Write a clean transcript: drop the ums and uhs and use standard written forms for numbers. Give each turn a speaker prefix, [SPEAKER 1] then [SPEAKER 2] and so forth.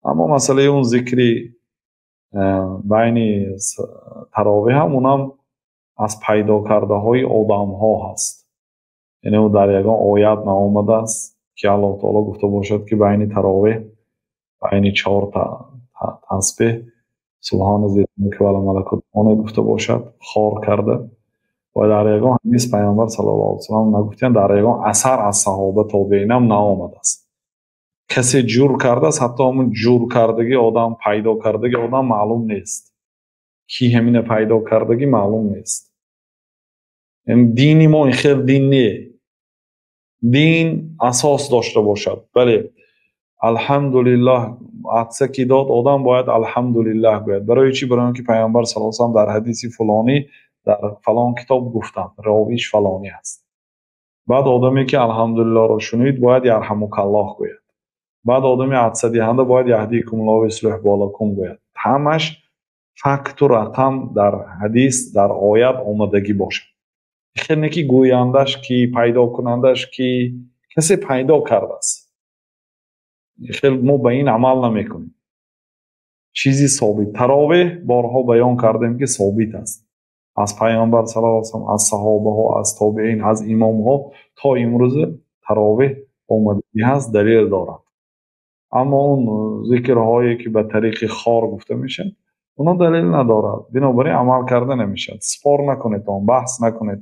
[SPEAKER 1] اما مسئله اون ذکری بین تراویح هم اونم از پیدا کرده های آدم ها هست. یعنی او در یگان آیت نآمده است که الله تعالی گفته باشد که بین تراویح بین 4 تسبیح سبحان ذی الملک و الملکوت گفته باشد خار کرده. و در یگان حدیث پیامبر صلی الله علیه و سلم نگفتن در یگان اثر از صحابه تابعین هم نآمده است. کسی جور کرده است، حتی همون جور کردگی آدم پیدا کردگی آدم معلوم نیست، کی همین پیدا کردگی معلوم نیست. دینی ما این خیلی دین نیه. دین اساس داشته باشد. بله الحمدلله عطسه کی داد آدم باید الحمدلله گوید. برای چی؟ برای اینکه پیامبر صلی الله علیه و سلم در حدیث فلانی در فلان کتاب گفتند راویش فلانی است. بعد آدمی که الحمدلله را شنید باید یرحمک الله گوید. بعد آدمی عطسه دهنده باید یهدیکم الله و یصلح بالکم گوید. همش فکت و رقم در حدیث در آیت آمدگی باشد. خیلی نکی گویندش کی پیدا کنندش کی کسی پیدا کرده است. خیلی ما به این عمل نمیکنیم. چیزی ثابت. تراویح بارها بیان کردیم که ثابت است. از پیامبر صلی الله علیه و سلم، از صحابه ها، از تابعین، از امام ها تا امروز تراویح آمدگی هست، دلیل دارد. اما اون ذکرهایی که به طریق خار گفته میشه اونا دلیل ندارد. بنابراین عمل کرده نمیشه. سپار نکنید، بحث نکنید.